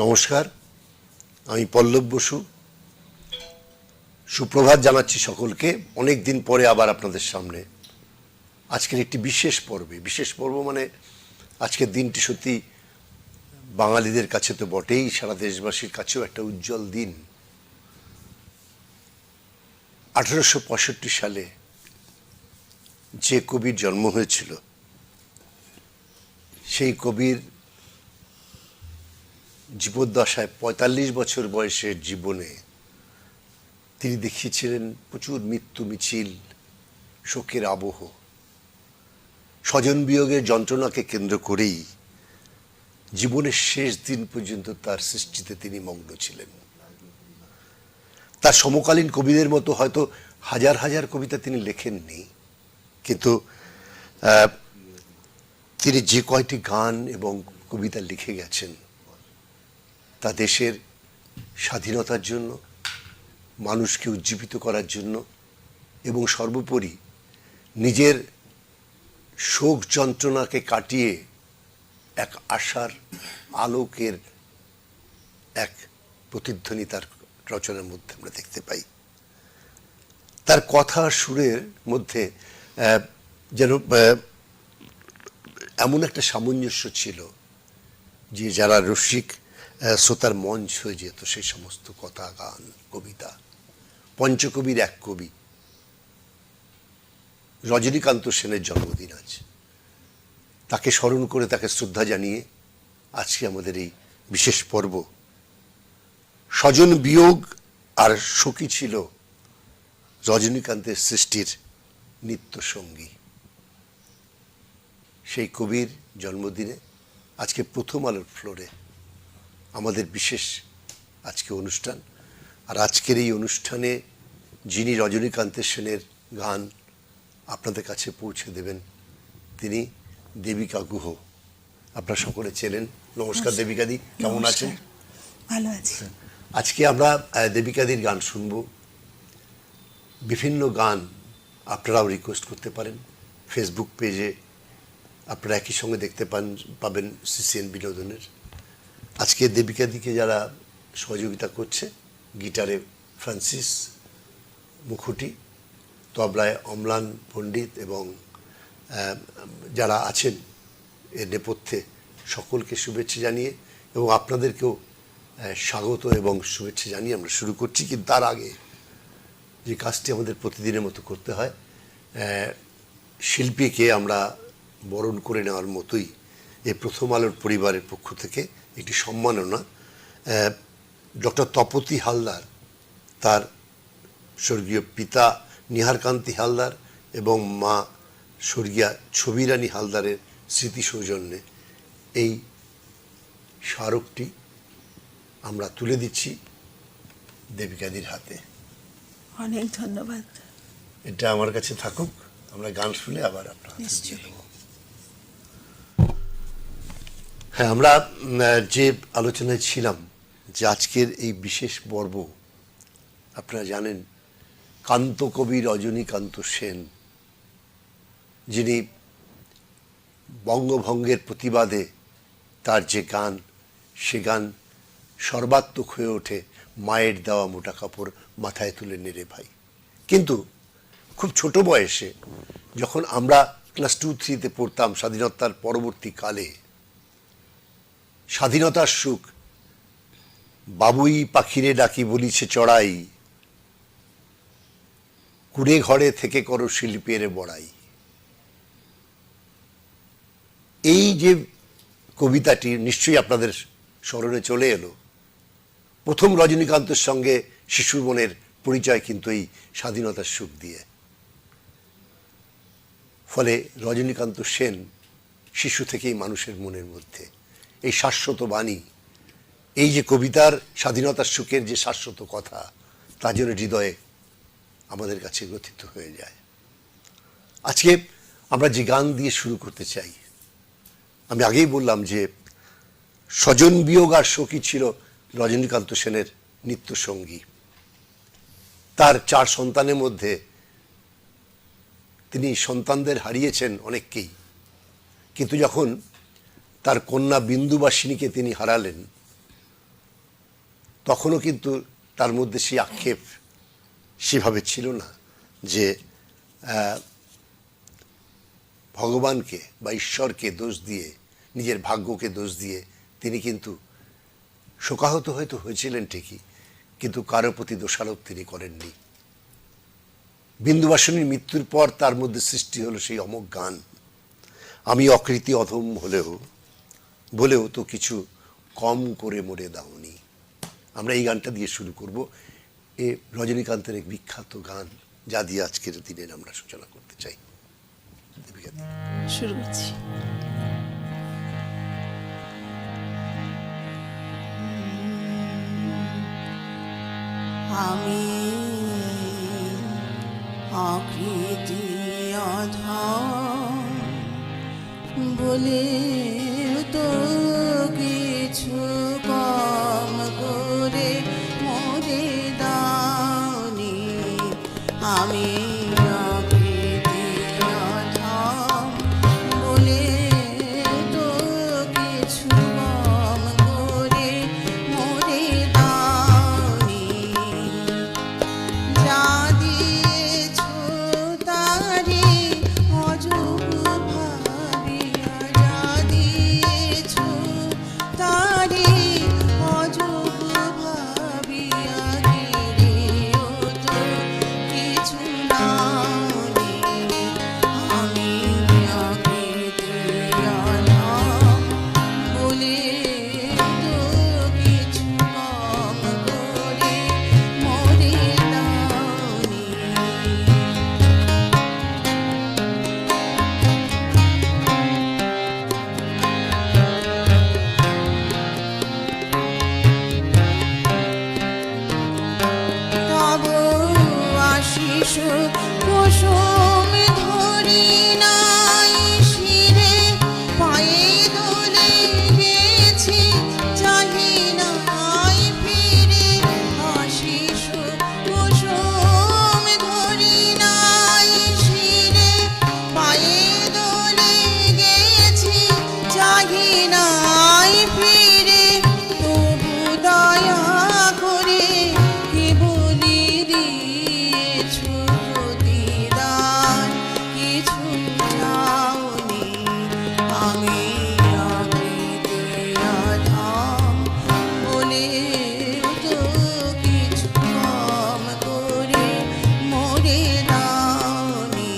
নমস্কার, আমি পল্লব বসু। সুপ্রভাত জানাচ্ছি সকলকে। অনেক দিন পরে আবার আপনাদের সামনে আজকের একটি বিশেষ পর্ব মানে আজকের দিনটি সত্যি বাঙালিদের কাছে তো বটেই, সারা দেশবাসীর কাছেও একটা উজ্জ্বল দিন। 1865 সালে যে কবির জন্ম হয়েছিল, সেই কবির জীবদ্দশায় ৪৫ বছর বয়সের জীবনে তিনি দেখিয়েছিলেন প্রচুর মৃত্যু মিছিল, শোকের আবহ। স্বজন বিয়োগের যন্ত্রণাকে কেন্দ্র করেই জীবনের শেষ দিন পর্যন্ত তার সৃষ্টিতে তিনি মগ্ন ছিলেন। তার সমকালীন কবিদের মতো হয়তো হাজার হাজার কবিতা তিনি লেখেননি, কিন্তু তিনি যে কয়টি গান এবং কবিতা লিখে গেছেন তা দেশের স্বাধীনতার জন্য, মানুষকে উজ্জীবিত করার জন্য এবং সর্বোপরি নিজের শোক যন্ত্রণাকে কাটিয়ে এক আশার আলোকের এক প্রতিধ্বনি তার রচনার মধ্যে আমরা দেখতে পাই। তার কথা সুরের মধ্যে যেন এমন একটা সামঞ্জস্য ছিল যে যারা রসিক শ্রোতার মন ছুঁয়ে যেত সেই সমস্ত কথা, গান, কবিতা। পঞ্চকবির এক কবি রজনীকান্ত সেনের জন্মদিন আজ। তাকে স্মরণ করে, তাকে শ্রদ্ধা জানিয়ে আজকে আমাদের এই বিশেষ পর্ব। স্বজন বিয়োগ আর শোকই ছিল রজনীকান্তের সৃষ্টির নিত্য সঙ্গী। সেই কবির জন্মদিনে আজকে প্রথম আলোর ফ্লোরে আমাদের বিশেষ আজকে অনুষ্ঠান। আর আজকের এই অনুষ্ঠানে যিনি রজনীকান্ত সেনের গান আপনাদের কাছে পৌঁছে দেবেন, তিনি দেবিকা গুহ। আপনারা সকলে চেনেন। নমস্কার দেবিকাদি, কেমন আছেন? ভালো আছি। আজকে আমরা দেবিকাদির গান শুনব। বিভিন্ন গান আপনারাও রিকোয়েস্ট করতে পারেন। ফেসবুক পেজে আপনারা একই সঙ্গে দেখতে পাবেন সিসিএন বিনোদনের। আজকে দেবিকাদিকে যারা সহযোগিতা করছে, গিটারে ফ্রান্সিস মুখুটি, তবলায় অম্লান পণ্ডিত এবং যারা আছেন এর নেপথ্যে সকলকে শুভেচ্ছা জানিয়ে এবং আপনাদেরকেও স্বাগত এবং শুভেচ্ছা জানিয়ে আমরা শুরু করছি। কিন্তু তার আগে যে কাজটি আমাদের প্রতিদিনের মতো করতে হয়, শিল্পীকে আমরা বরণ করে নেওয়ার মতোই এই প্রথম আলোর পরিবারের পক্ষ থেকে একটি সম্মাননা। ডক্টর তপতী হালদার তার স্বর্গীয় পিতা নিহারকান্তি হালদার এবং মা স্বর্গীয়া ছবিরানী হালদারের স্মৃতি সৌজন্যে এই স্মারকটি আমরা তুলে দিচ্ছি দেবিকাদির হাতে। অনেক ধন্যবাদ। এটা আমার কাছে থাকুক, আমরা গান শুনে আবার আপনার দিয়ে দেব। হ্যাঁ, আমরা যে আলোচনায় ছিলাম যে আজকের এই বিশেষ পর্ব, আপনারা জানেন কান্তকবি রজনীকান্ত সেন, যিনি বঙ্গভঙ্গের প্রতিবাদে তার যে গান, সে গান সর্বাত্মক হয়ে ওঠে মায়ের দেওয়া মোটা কাপড় মাথায় তুলে নেড়ে ভাই। কিন্তু খুব ছোট বয়সে যখন আমরা ক্লাস 2-3-তে পড়তাম, স্বাধীনতার পরবর্তীকালে, স্বাধীনতার সুখ বাবুই পাখিরে ডাকি বলিছে চড়াই, কুড়ে ঘরে থেকে করো শিল্পের বড়াই। এই যে কবিতাটি নিশ্চয়ই আপনাদের স্মরণে চলে এলো। প্রথম রজনীকান্তের সঙ্গে শিশু মনের পরিচয় কিন্তু এই স্বাধীনতার সুখ দিয়ে। ফলে রজনীকান্ত সেন শিশু থেকেই মানুষের মনের মধ্যে এই শাশ্বত বাণী, এই যে কবিতার স্বাধীনতার সুখের যে শাশ্বত কথা, তা যেন হৃদয়ে আমাদের কাছে গ্রথিত হয়ে যায়। আজকে আমরা যে গান দিয়ে শুরু করতে চাই, আমি আগেই বললাম যে স্বজন বিয়োগ আর শোকই ছিল রজনীকান্ত সেনের নিত্য সঙ্গী। তার 4 সন্তানের মধ্যে তিনি সন্তানদের হারিয়েছেন অনেককেই, কিন্তু যখন তার কন্যা বিন্দুবাসিনীকে তিনি হারালেন, তখনও কিন্তু তার মধ্যে সেই আক্ষেপ সেভাবে ছিল না যে ভগবানকে বা ঈশ্বরকে দোষ দিয়ে, নিজের ভাগ্যকে দোষ দিয়ে তিনি কিন্তু শোকাহত হয়তো হয়েছিলেন ঠিকই, কিন্তু কারো প্রতি দোষারোপ তিনি করেননি। বিন্দুবাসিনীর মৃত্যুর পর তার মধ্যে সৃষ্টি হলো সেই অমোঘ গান, আমি অকৃতি অধম বলেও তো কিছু কম করে মরে দাওনি। আমরা এই গানটা দিয়ে শুরু করব। এ রজনীকান্তের এক বিখ্যাত গান, যা দিয়ে আজকের দিনের আমরা সূচনা করতে চাই। দেবিকা দি। শুরু করছি। আমি আকৃতি অধম বলে তো কিছু কম করে মরে দাওনি। আমি আকৃতি অধম বলে তো কিছু কম করে মরে দাওনি। যা দিয়েছ তারে অযোগ্য ভাবিয়া, যা দিয়েছ তারে অযোগ্য ভাবিয়া, ঘিরেও তো কিছু নাওনি। আমি আকৃতি অধম বলে তো কিছু কম করে মরে দাওনি। তব আশিস কুসুম ধরি নাই শিরে, পায়ে দোলে গেছি চাহি নাই ফিরে। আশিস কুসুম ধরি নাই শিরে, পায়ে দোলে গেছি চাহি নাই ফিরে। তবু দয়া করে কি বলি দিয়েছ প্রতিদান, কিছু চাওনি। আমি আকৃতি অধম বলে তো কিছু কম করে মরে দাওনি।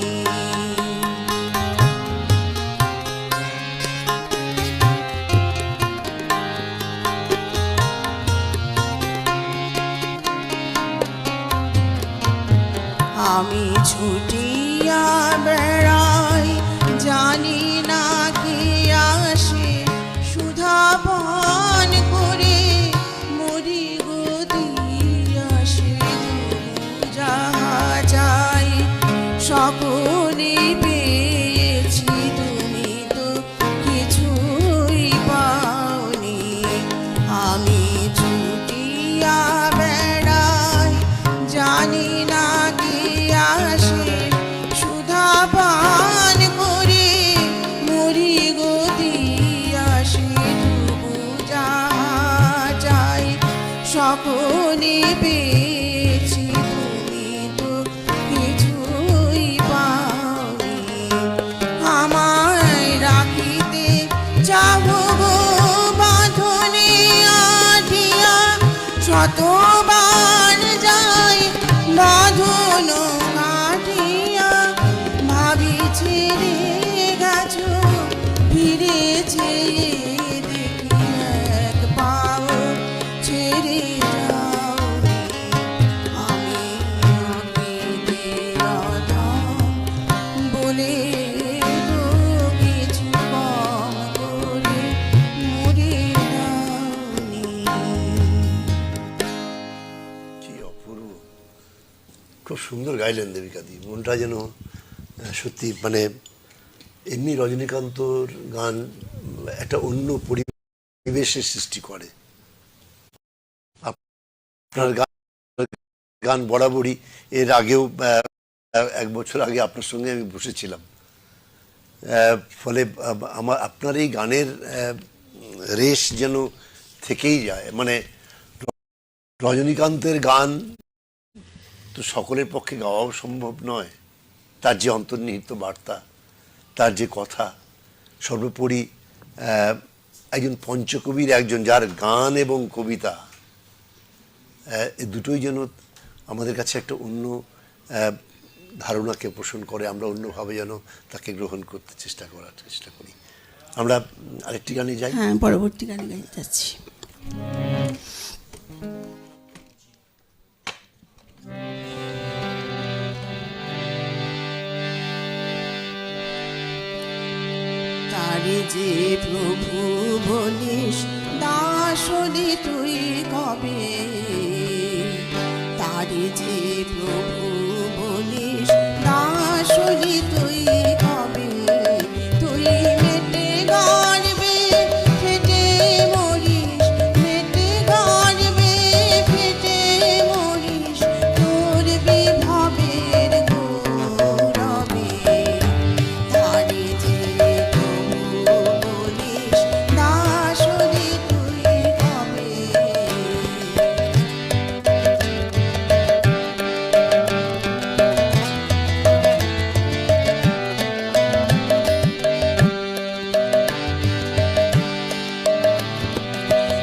আমি ছুটিয়া বেড়াই, জানি না কি আসে, সুধা পান করে মরি গদি আসে। যাহা চাই সকলে পেয়েছি, তুমি তো কিছুই পাওনি। আমি ছুটিয়া বেড়াই, জানি না কি আসে, সুধা পান করে মরি গদি আসে। তবু যাহা চাই সকলে পেয়েছি, তুমি তো কিছুই পাওনি। আমায় রাখিতে চাহ গো বাঁধনে আঠিয়া, শতবার যাই বাঁধন কাটিয়া। ভাবি ছেড়ে গেছ, ফিরে চেয়ে দেখি এক পাও ছেড়ে যাওনি। আমি আকৃতি অধম বলে তো কিছু কম করে মরে দাওনি। কি অপূর্ব, খুব সুন্দর গাইলেন দেবিকা দি। মনটা যেন সত্যি মানে এমনি রজনীকান্তর গান একটা অন্য পরিবেশের সৃষ্টি করে। আপনার গান বরাবরই, এর আগেও এক বছর আগে আপনার সঙ্গে আমি বসেছিলাম, ফলে আপনার এই গানের রেশ যেন থেকেই যায়। মানে রজনীকান্তের গান তো সকলের পক্ষে গাওয়াও সম্ভব নয়। তার যে অন্তর্নিহিত বার্তা, তার যে কথা, সর্বোপরি একজন পঞ্চকবির একজন, যার গান এবং কবিতা এই দুটোই যেন আমাদের কাছে একটা অন্য ধারণাকে পোষণ করে। আমরা অন্যভাবে যেন তাকে গ্রহণ করতে চেষ্টা করি। আমরা আরেকটি গানে যাই। হ্যাঁ, পরবর্তী গানে গাইতে যাচ্ছি। তারে যে প্রভু বলিস দাস হলি তুই কবে, তারে যে প্রভু বলিস দাস হলি তুই কবে, তুই মেটে গর্বে ফেটে মরিস, মেটে গর্বে ফেটে মরিস, তোর বিভবের গৌরবে, তারে যে প্রভু বলিস দাস হলি তুই কবে।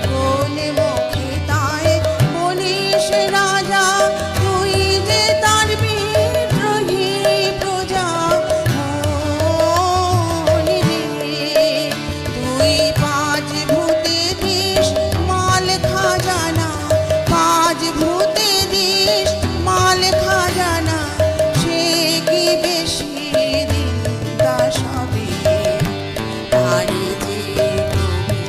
কোন মুখে তাই বলিস রাজা, তুই যে তার বিদ্রোহী প্রজা, মনি রে তুই পাঁচ ভূতে দিস মাল খাজানা, পাঁচ ভূতে দিস মাল খাজানা, সে কি বেশি দিন দাস হবে, তারে যে প্রভু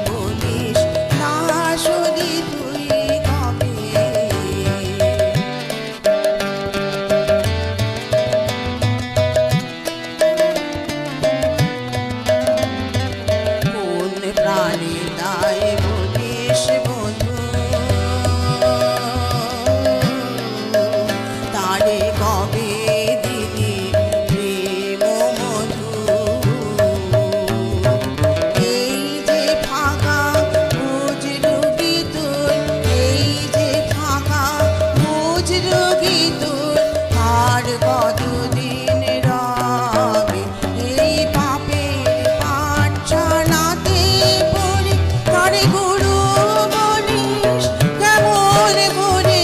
বলিস দাস হলি তুই কবে। কোন প্রাণে তাই বলিস বন্ধু, তারে কবে দিলি প্রেম মধু, এই যে ফাঁকা বুঝ রোগী তোর, এই যে ফাঁকা বুঝ রোগী তোর, আর কতদিন রবে এই পাপের পাঠশালাতে পড়ে, তারে গুরু বলিস কেমন করে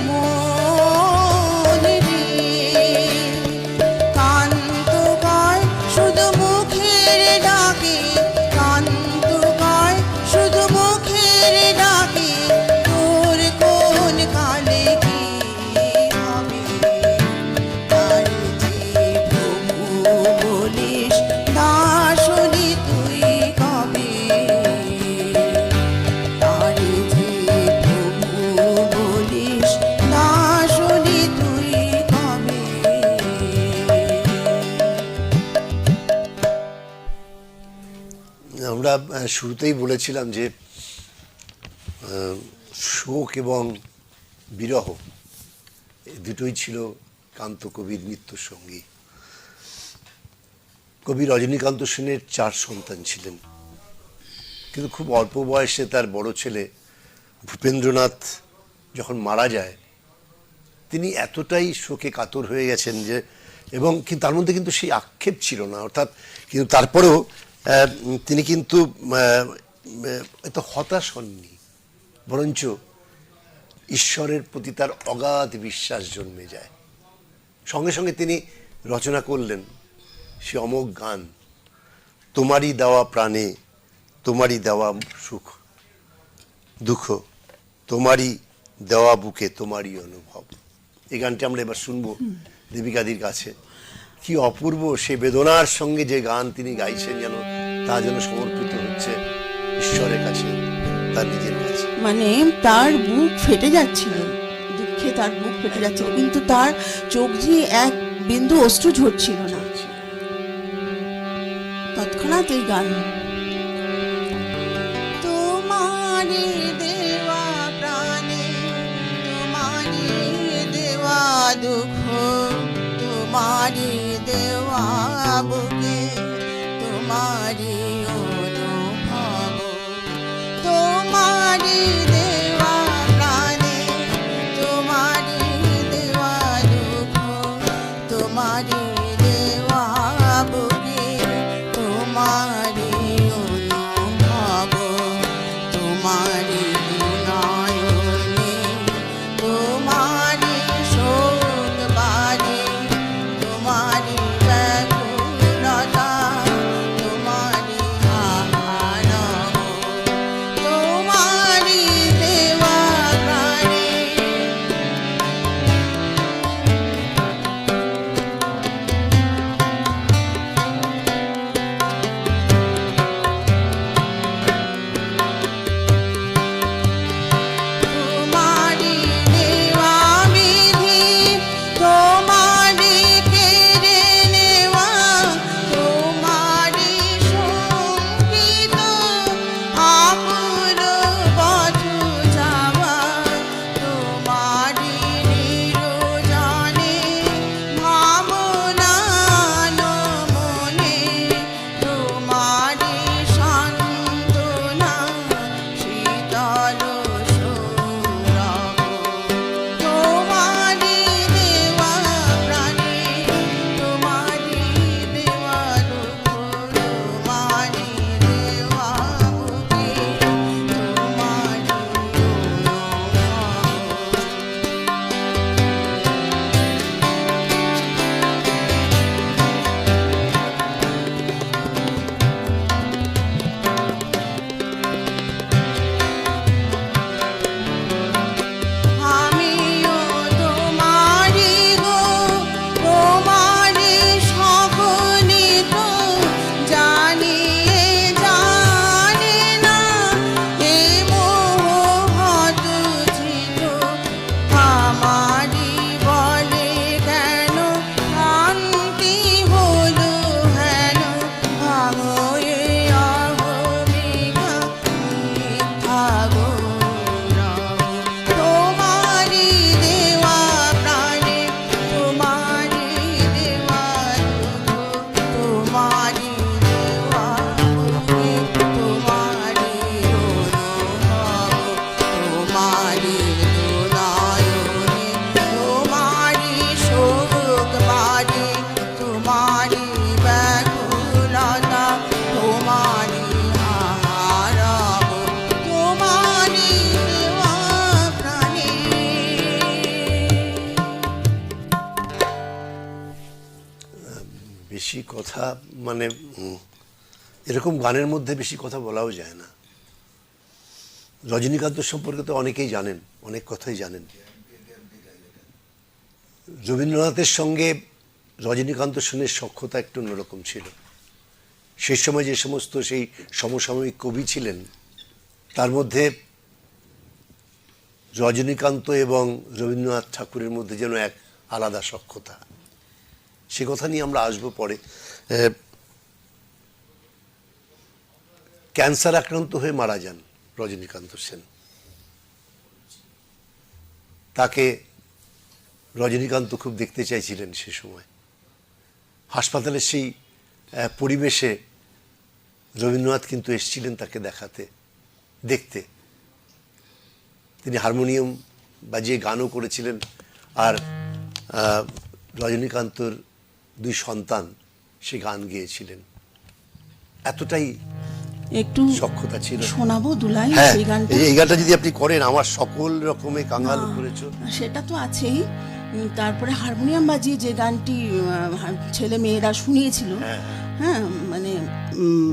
মন রে, কান্ত কয় শুধু মুখের ডাকে, কান্ত কয় শুধু মুখের ডাকে, তোর কোন কালে কি হবে, তারে যে প্রভু বলিস দাস হলি তুই কবে, তারে যে প্রভু বলিস দাস হলি তুই কবে। আমরা শুরুতেই বলেছিলাম যে শোক এবং বিরহ এই দুটোই ছিল কান্ত কবির মৃত্যুর সঙ্গী। কবি রজনীকান্ত সেনের 4 সন্তান ছিলেন, কিন্তু খুব অল্প বয়সে তার বড় ছেলে ভূপেন্দ্রনাথ যখন মারা যায়, তিনি এতটাই শোকে কাতর হয়ে গেছেন যে, এবং কিন্তু তার মধ্যে কিন্তু সেই আক্ষেপ ছিল না, অর্থাৎ কিন্তু তারপরেও তিনি কিন্তু এত হতাশ হননি, বরঞ্চ ঈশ্বরের প্রতি তার অগাধ বিশ্বাস জন্মে যায়। সঙ্গে সঙ্গে তিনি রচনা করলেন সে অমোঘ গান, তোমারই দেওয়া প্রাণে তোমারই দেওয়া সুখ দুঃখ, তোমারই দেওয়া বুকে তোমারই অনুভব। এই গানটি আমরা এবার শুনবো দেবিকাদির কাছে। কি অপূর্ব সে বেদনার সঙ্গে যে গান তিনি গাইছেন, যেন তা যেন সমর্পিত হচ্ছে ঈশ্বরের কাছে, তার নিজের কাছে। মানে তার বুক ফেটে যাচ্ছিল, দুঃখে তার বুক ফেটে যাচ্ছিল, কিন্তু তার চোখ দিয়ে এক বিন্দু অশ্রু ঝরছিল না। তৎক্ষণাৎ এই গান, তোমারি দেওয়া প্রাণে তোমারি দেওয়া দুঃখ, তোমারি দেওয়া বুকে তোমারি অনুভব, তোমারি দেওয়া প্রাণে কথা মানে এরকম গানের মধ্যে বেশি কথা বলাও যায় না। রজনীকান্ত সম্পর্কে তো অনেকেই জানেন, অনেক কথাই জানেন। রবীন্দ্রনাথের সঙ্গে রজনীকান্ত সেনের সখ্যতা একটু অন্যরকম ছিল। সেই সময় যে সমস্ত সেই সমসাময়িক কবি ছিলেন তার মধ্যে রজনীকান্ত এবং রবীন্দ্রনাথ ঠাকুরের মধ্যে যেন এক আলাদা সখ্যতা। সে কথা নিয়ে আমরা আসবো পরে। ক্যান্সার আক্রান্ত হয়ে মারা যান রজনীকান্ত সেন। তাকে রজনীকান্ত খুব দেখতে চাইছিলেন সে সময়। হাসপাতালের সেই পরিবেশে রবীন্দ্রনাথ কিন্তু এসেছিলেন তাকে দেখাতে, দেখতে। তিনি হারমোনিয়াম বাজিয়ে গানও করেছিলেন। আর রজনীকান্তর 2 সন্তান সে গান গেয়েছিলেন। এতটাই একটু সখ্যতা ছিল। শোনাবো দুলাই হ্যাঁ, সেই গানটা? এই গানটা যদি আপনি করেন, আমার সকল রকমে কাঙাল করেছো, সেটা তো আছেই। তারপরে হারমোনিয়াম বাজিয়ে যে গানটি ছেলে মেয়েরা শুনিয়েছিল, হ্যাঁ মানে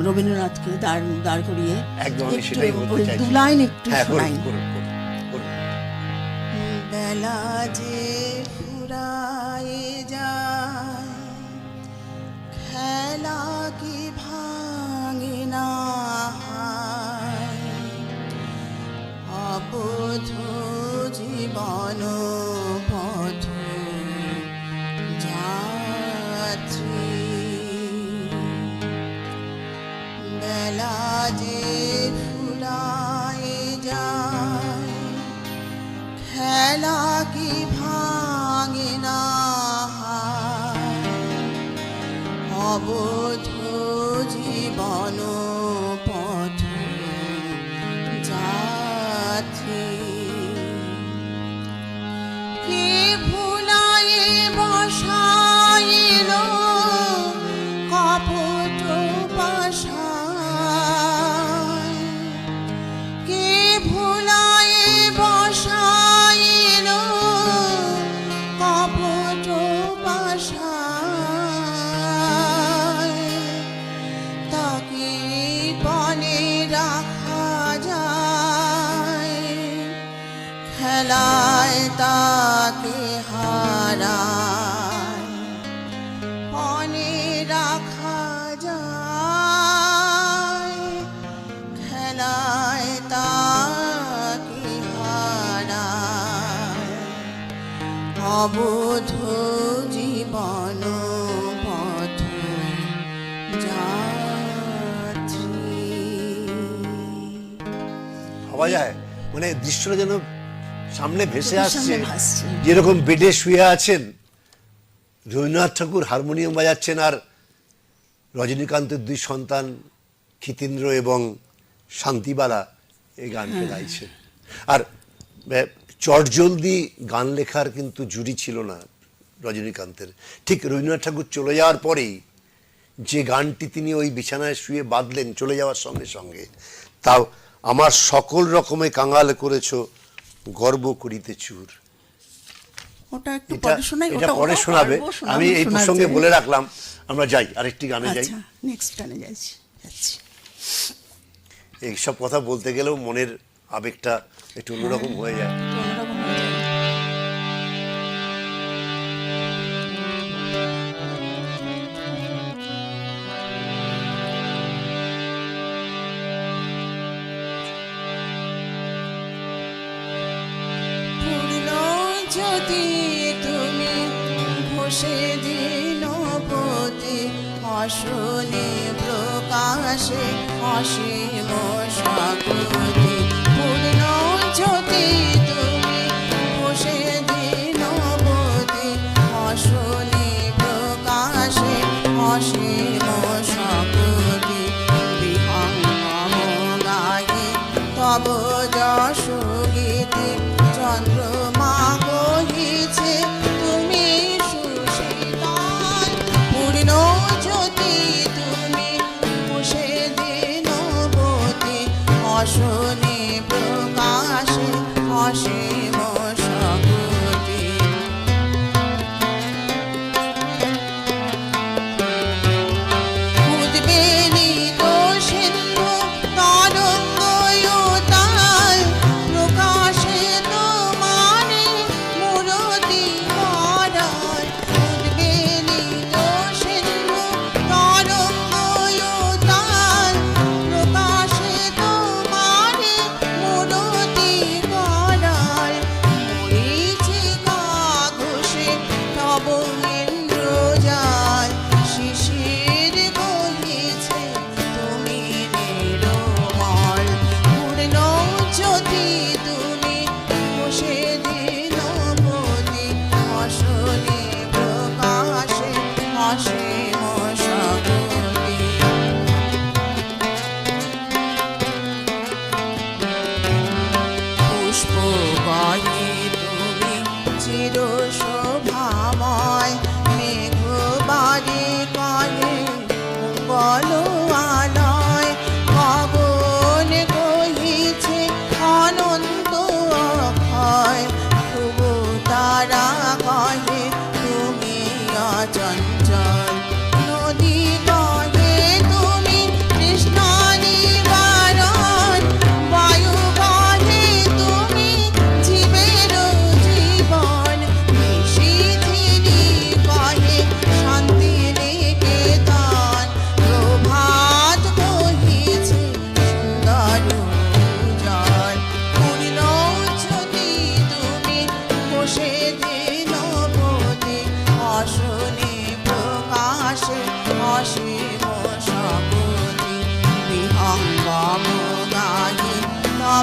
রবীন্দ্রনাথকে দাঁড় করিয়ে, একদম আমি সেটাই বলতে চাইছি। দু লাইন একটু হ্যাঁ, শোনাই। করুন। বেলা যে ফুরায়ে যায়, খেলা কি ভাঙে না, অবধ জীবন পথ যাত্রী। বেলা যে ফুরায়ে যায়, খেলা কি ভাঙে না, অবধ জীবন পথ যাত্রী। কে ভুলায়ে বসাইল কপট পাশায়, কে ভুলায়ে বসাইল কপট পাশায়, তাকে বনে রাখা যায়, খেলায় তাকে হারায়, বনে রাখা যায়, খেলায় তাকে হারায়, অবধ জীবন পথ যাত্রী। ভাবা যায় মানে দৃশ্যটা যেন সামনে ভেসে চোখের আসছে। সামনে ভাসছে। যেরকম বেডে শুয়ে আছেন, রবীন্দ্রনাথ ঠাকুর হারমোনিয়াম বাজাচ্ছেন, আর রজনীকান্তের 2 সন্তান ক্ষিতেন্দ্র এবং শান্তিবালা এই গানকে গাইছেন। আর চটজলদি গান লেখার কিন্তু জুড়ি ছিল না রজনীকান্তের। ঠিক রবীন্দ্রনাথ ঠাকুর চলে যাওয়ার পরেই যে গানটি তিনি ওই বিছানায় শুয়ে বাঁধলেন চলে যাওয়ার সঙ্গে সঙ্গে, তাও আমার সকল রকমে কাঙাল করেছো গর্ব করিতে চুর। ওটা একটু পরে শোনাই। এটা পরে শোনাবে। আমি এই প্রসঙ্গে বলে রাখলাম, আমরা যাই আরেকটি গানে যাই। নেক্সট গানে যাচ্ছি। এইসব কথা বলতে গেলেও মনের আবেগটা একটু অন্যরকম হয়ে যায়। অন্যরকম হয়ে যায়। পূর্ণ যদি তুমি ঘষে দিনপতি, আসলে প্রকাশে অসীম শাকুতি। পূর্ণ যদি তুমি ঘষে দিনপতি, আসলে প্রকাশে অসীম শাকুতি। বিহঙ্গম গায়ে তব যশ গীতি, চন্দ্রমা কহিছে তুমি সুশীতল। পূর্ণ যদি তুমি বসে দিনবতী, অশনি প্রকাশে অসীম শক্তি।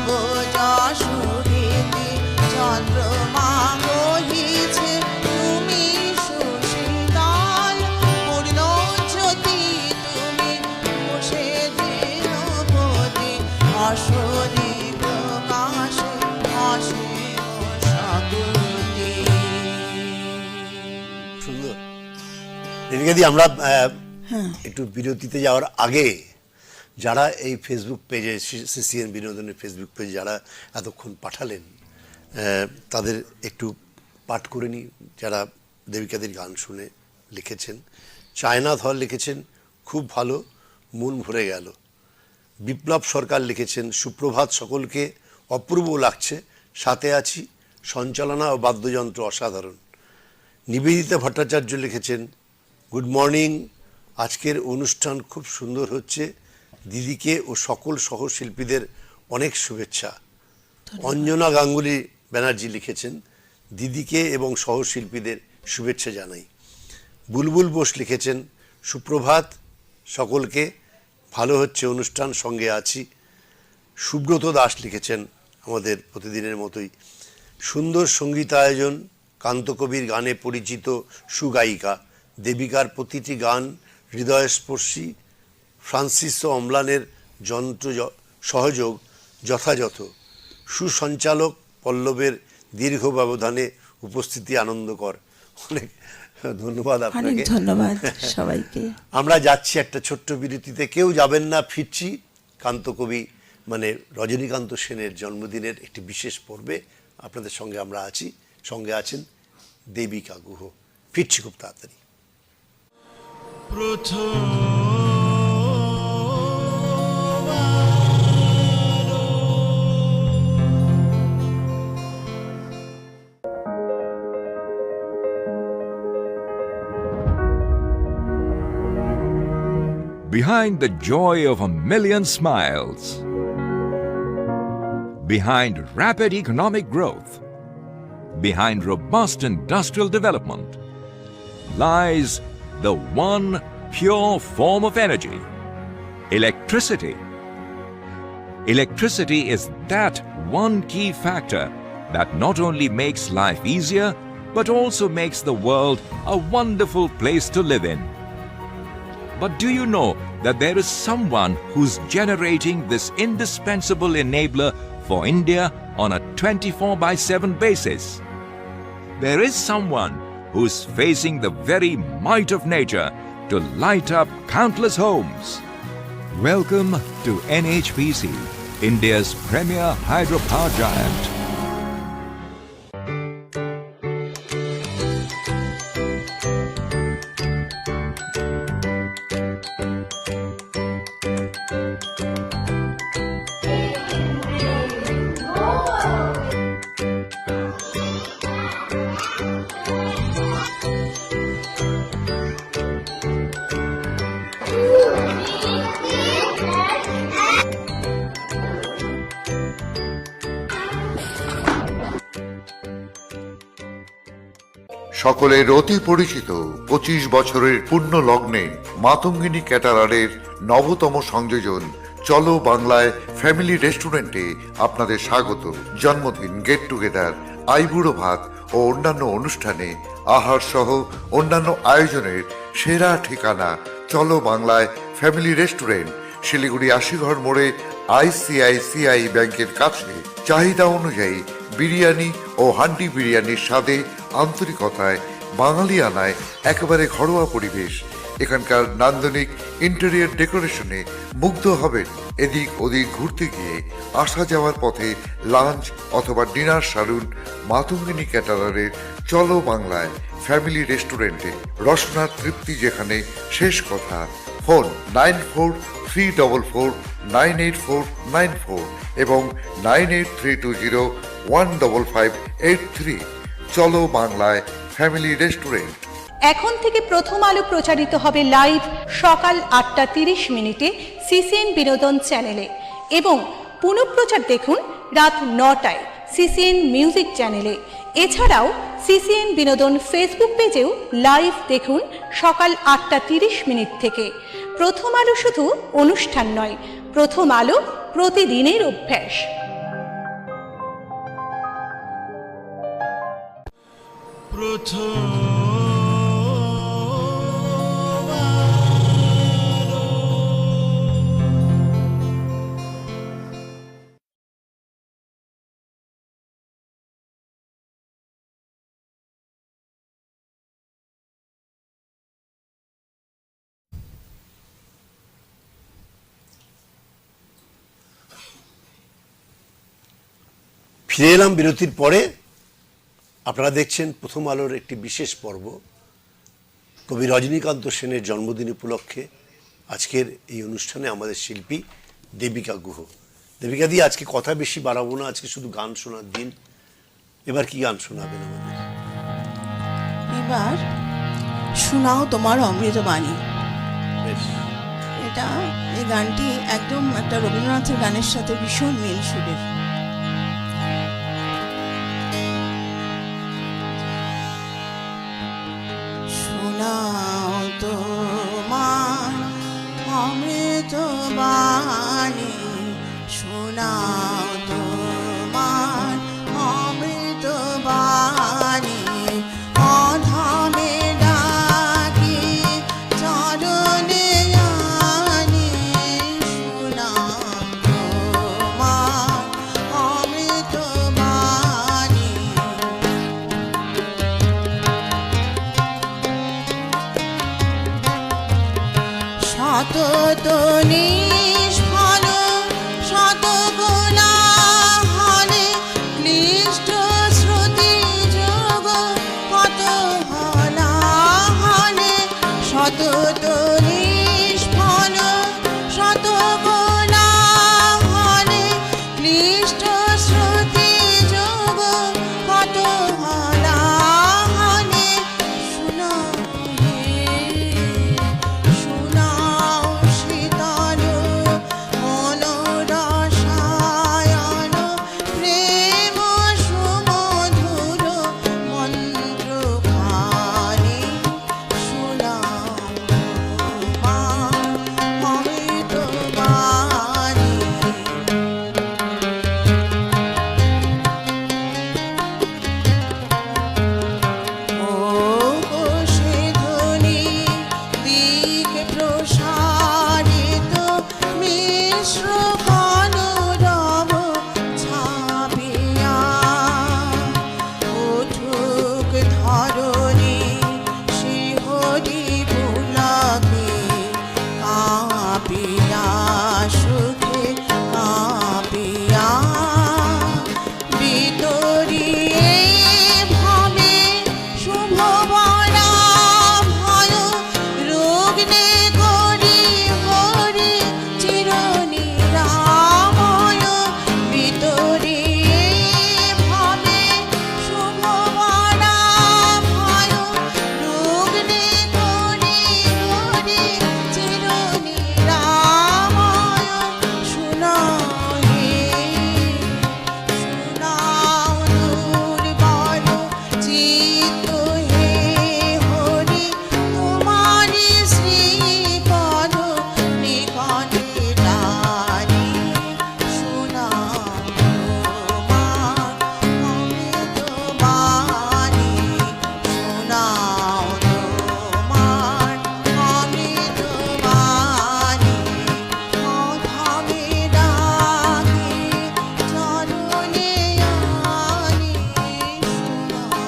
নব যশোরেতে চন্দ্রমা বহিছে, তুমি সুশীতল পূর্ণ জ্যোতি, তুমি বসে দৃঢ়পদে অসরে প্রকাশে অসীম শক্তি। সুন্দর। রেণুকাদি, আমরা একটু বিরতিতে যাওয়ার আগে যারা এই ফেসবুক পেজে, সিসিএন বিনোদনের ফেসবুক পেজে যারা এতক্ষণ পাঠালেন, তাদের একটু পাঠ করে নিই। যারা দেবিকাদির গান শুনে লিখেছেন, চায়না ধর লিখেছেন খুব ভালো, মন ভরে গেল। বিপ্লব সরকার লিখেছেন সুপ্রভাত সকলকে, অপূর্ব লাগছে, সাথে আছি, সঞ্চালনা ও বাদ্যযন্ত্র অসাধারণ। নিবেদিতা ভট্টাচার্য লিখেছেন গুড মর্নিং, আজকের অনুষ্ঠান খুব সুন্দর হচ্ছে, দিদিকে ও সকল সহশিল্পীদের অনেক শুভেচ্ছা। অঞ্জনা গাঙ্গুলি ব্যানার্জি লিখেছেন দিদিকে এবং সহশিল্পীদের শুভেচ্ছা জানাই। বুলবুল বোস লিখেছেন সুপ্রভাত সকলকে, ভালো হচ্ছে অনুষ্ঠান, সঙ্গে আছি। সুব্রত দাস লিখেছেন আমাদের প্রতিদিনের মতোই সুন্দর সঙ্গীতায়োজন, কান্তকবির গানে পরিচিত সুগায়িকা, দেবিকার প্রতিটি গান হৃদয়স্পর্শী, ফ্রান্সিস অম্লানের যন্ত্র সহযোগ যথাযথ, সুসঞ্চালক পল্লবের দীর্ঘ ব্যবধানে উপস্থিতি আনন্দকর। অনেক ধন্যবাদ আপনাকে। ধন্যবাদ সবাইকে। আমরা যাচ্ছি একটা ছোট্ট বিরতিতে, কেউ যাবেন না, ফিরছি কান্তকবি মানে রজনীকান্ত সেনের জন্মদিনের একটি বিশেষ পর্বে। আপনাদের সঙ্গে আমরা আছি, সঙ্গে আছেন দেবিকা গুহ। ফিরছি খুব তাড়াতাড়ি। Behind the joy of a million smiles, behind rapid economic growth, behind robust industrial development, lies the one pure form of energy, electricity. Electricity is that one key factor that not only makes life easier, but also makes the world a wonderful place to live in. But do you know that there is someone who's generating this indispensable enabler for India on a 24/7 basis? There is someone who's facing the very might of nature to light up countless homes. Welcome to NHPC, India's premier hydropower giant. সকলের অতি পরিচিত 25 বছরের পূর্ণ লগ্নে মাতঙ্গিনী ক্যাটারারের নবতম সংযোজন চলো বাংলায় family রেস্টুরেন্টে আপনাদের স্বাগত। জন্মদিন, গেট টুগেদার, আইবুড়ো ভাত ও অন্যান্য অনুষ্ঠানে আহার সহ অন্যান্য আয়োজনের সেরা ঠিকানা চলো বাংলায় ফ্যামিলি রেস্টুরেন্ট, শিলিগুড়ি 80 ঘর মোড়ে ICICI ব্যাংকের কাছে। চাহিদা অনুযায়ী বিরিয়ানি ও হান্ডি বিরিয়ানির স্বাদে, আন্তরিকতায়, বাঙালিয়ানায় একেবারে ঘরোয়া পরিবেশ। এখানকার নান্দনিক ইন্টেরিয়র ডেকোরেশনে মুগ্ধ হবেন। এদিক ওদিক ঘুরতে গিয়ে আসা যাওয়ার পথে লাঞ্চ অথবা ডিনার সারুন মাতঙ্গিনী ক্যাটারারের চলো বাংলায় ফ্যামিলি রেস্টুরেন্টে। রসনার তৃপ্তি যেখানে শেষ কথা। ফোন 9434498494 এবং 9832015583। চলো বাংলায় ফ্যামিলি রেস্টুরেন্ট। এখন থেকে প্রথম আলো প্রচারিত হবে লাইভ সকাল 8:30 সিসিএন বিনোদন চ্যানেলে এবং পুনঃপ্রচার দেখুন রাত 9টায় সিসিএন মিউজিক চ্যানেলে। এছাড়াও সিসিএন বিনোদন ফেসবুক পেজেও লাইভ দেখুন সকাল 8:30 থেকে। প্রথম আলো শুধু অনুষ্ঠান নয়, প্রথম আলো প্রতিদিনের অভ্যাস। ফিরে এলাম বিরতির পরে। আপনারা দেখছেন প্রথম আলোর একটি বিশেষ পর্ব। কবি রজনীকান্ত সেনের জন্মদিন উপলক্ষে আজকের এই অনুষ্ঠানে আমাদের শিল্পী দেবিকা গুহ। দেবিকা দি, আজকে কথা বেশি বাড়াবো না, আজকে শুধু গান শোনার দিন। এবার কি গান শোনাবেন আমাদের? এবার শোনাও তোমার অমৃতবাণী। বেশ, এই গানটি একদম একটা রবীন্দ্রনাথের গানের সাথে ভীষণ মিল সুরের। শোনাও তোমার অমৃতবাণী, শোনাও তোমার অমৃতবাণী, অধমে ডাকি চরণে আনি, শোনাও তোমার অমৃতবাণী। শত নিষ্ফল শত কোলাহলে ক্লিষ্ট শ্রুতি যোগ কত হলাহলে, শত নিষ্ফল শত কোলাহলে ক্লিষ্ট শ্রুতি যোগ কত হলাহলে, শোনাও শোনাও শীতল মনোরসায়ন প্রেম সুমধুর মন্ত্রখানি, শোনাও তোমার অমৃতবাণী। ও সে ধ্বনি দিক প্রসারিত মিশ্র কলরব ছাপিয়া, উঠুক ধরণী শিহরি পুলকে কাঁপিয়া, সুখে কাঁপিয়া, বিতরিয়ে ভাবে শুভবরা ভয়, রুগ্নে করি হরি চিরনিরাময়, বিতরিয়ে ভাবে শুভবরা ভয়, রুগ্নে করি হরি চিরনিরাময়, শোনাও শোনাও দুর্বল চিত্ত হে হরি, তোমারি শ্রীপদ নিকটে টানি, শোনাও তোমার অমৃতবাণী, শোনাও তোমার অমৃতবাণী, অধমে ডাকি চরণে আনি, শোনাও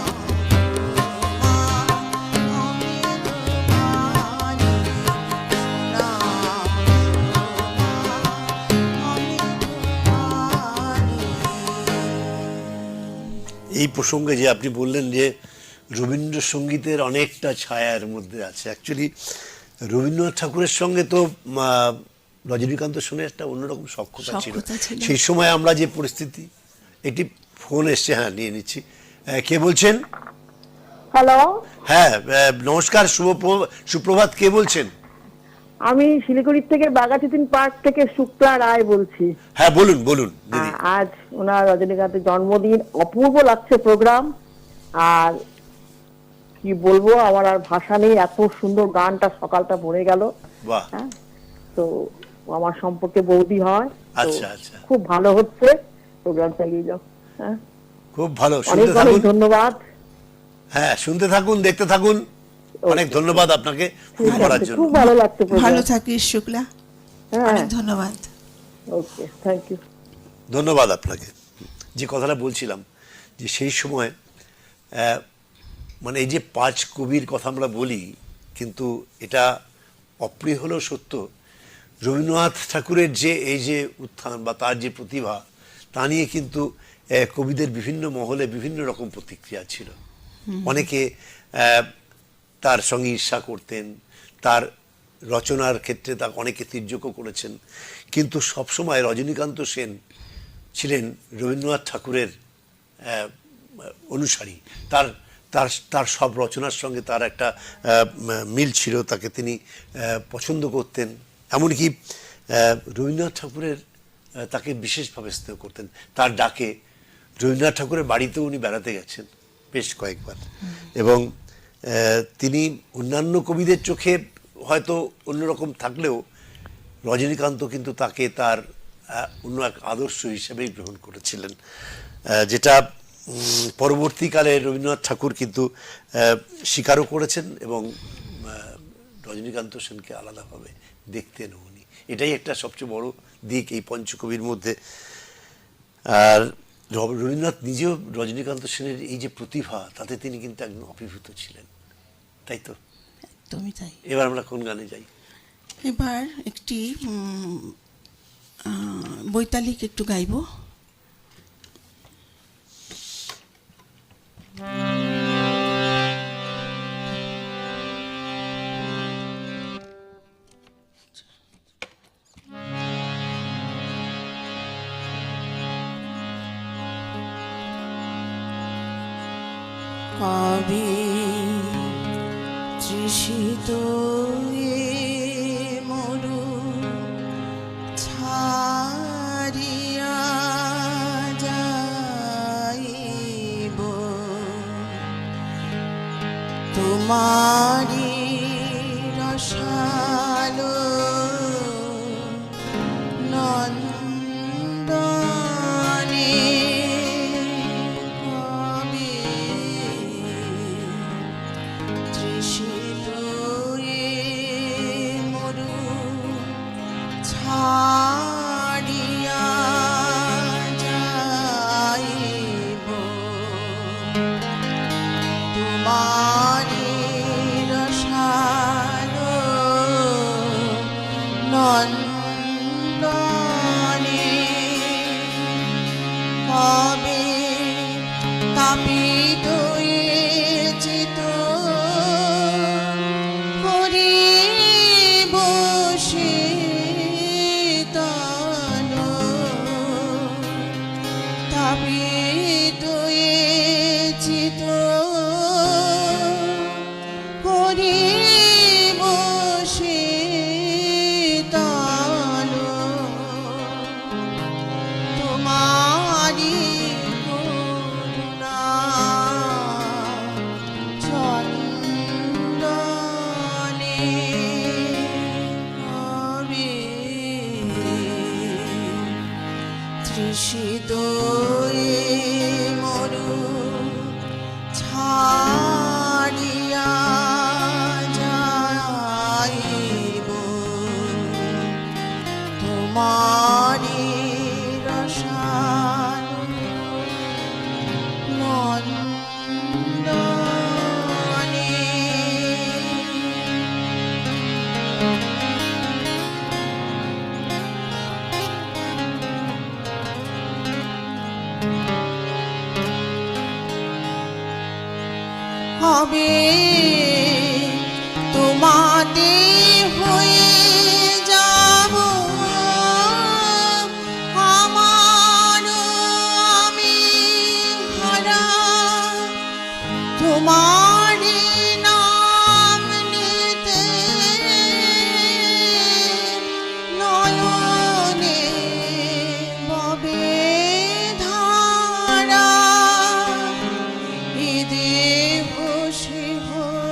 তোমার অমৃতবাণী, এই প্রসঙ্গে যে আপনি বললেন যে রবীন্দ্রসঙ্গীতের অনেকটা ছায়ার মধ্যে আছে, অ্যাকচুয়ালি রবীন্দ্রনাথ ঠাকুরের সঙ্গে তো রজনীকান্ত সেনের একটা অন্যরকম সখ্যতা ছিল। সেই সময় আমরা যে পরিস্থিতি, একটি ফোন এসছে, হ্যাঁ নিয়ে নিচ্ছি। কে বলছেন? হ্যালো, হ্যাঁ নমস্কার, সুপ্রভাত। কে বলছেন? আমি শিলিগুড়ির থেকে বাঘাযতীন পার্ক থেকে শুক্লা রায় বলছি। হ্যাঁ বলুন বলুন দিদি। আজ ওনার রজনীকান্তের জন্মদিন, অপূর্ব লাগছে প্রোগ্রাম। আর কি বলবো, আমার আর ভাষা নেই, এত সুন্দর গানটা সকালটা ভরে গেল। বাহ। হ্যাঁ, তো আমার সম্পর্কে বৌদি হয়। আচ্ছা আচ্ছা, খুব ভালো হচ্ছে, প্রোগ্রাম চালিয়ে যাও। হ্যাঁ, খুব ভালো, অনেক শুনতে অনেক থাকুন। ধন্যবাদ। হ্যাঁ, শুনতে থাকুন, দেখতে থাকুন। অনেক ধন্যবাদ আপনাকে ফোন করার জন্য। খুব ভালো লাগছে ভালো program। থাকিস শুক্লা, হ্যাঁ অনেক ধন্যবাদ। ওকে, থ্যাংক ইউ। ধন্যবাদ আপনাকে। যে কথাটা বলছিলাম যে সেই সময় মানে এই যে 5 কবির কথা আমরা বলি, কিন্তু এটা অপ্রিয় হলেও সত্য, রবীন্দ্রনাথ ঠাকুরের যে এই যে উত্থান বা তার যে প্রতিভা, তা নিয়ে কিন্তু কবিদের বিভিন্ন মহলে বিভিন্ন রকম প্রতিক্রিয়া ছিল। অনেকে তার সঙ্গে ঈর্ষা করতেন, তার রচনার ক্ষেত্রে তা অনেকে তির্যক করেছেন, কিন্তু সবসময় রজনীকান্ত সেন ছিলেন রবীন্দ্রনাথ ঠাকুরের অনুসারী। তার তার তার সব রচনার সঙ্গে তার একটা মিল ছিল, তাকে তিনি পছন্দ করতেন। এমনকি রবীন্দ্রনাথ ঠাকুরের তাকে বিশেষভাবে স্নেহ করতেন। তার ডাকে রবীন্দ্রনাথ ঠাকুরের বাড়িতেও উনি বেড়াতে গেছেন বেশ কয়েকবার, এবং তিনি অন্যান্য কবিদের চোখে হয়তো অন্যরকম থাকলেও রজনীকান্ত কিন্তু তাকে তার অন্য এক আদর্শ হিসেবেই গ্রহণ করেছিলেন, যেটা পরবর্তীকালে রবীন্দ্রনাথ ঠাকুর কিন্তু স্বীকারও করেছেন এবং রজনীকান্ত সেনকে আলাদাভাবে দেখতেন উনি। এটাই একটা সবচেয়ে বড় দিক এই পঞ্চকবির মধ্যে। আর রবীন্দ্রনাথ নিজেও রজনীকান্ত সেনের এই যে প্রতিভা, তাতে তিনি কিন্তু একদম অভিভূত ছিলেন, তাই তো? একদমই তাই। এবার আমরা কোন গানে যাই? এবার একটি বৈতালিক একটু গাইব। কবে তৃষিত মরু ছাড়িয়া যাইব, তোমারি রসালো নন্দনে, কবে তৃষিত মরু ছাড়িয়া যাইব, তোমারি রসালো নন্দনে, কবে তাপিত চিত করিব শীতল, তাপিত চিত করিব শীতল, তোমারি করুণা চন্দনে, কবে তৃষিত মরু ছাড়িয়া যাইব, তোমারি রসালো নন্দনে। হবে তোমাতে হয়ে যাব আমার আমি হারা, তোমারি নাম নিতে নয়নে ববে ধারা, এ দেহ শিহরণ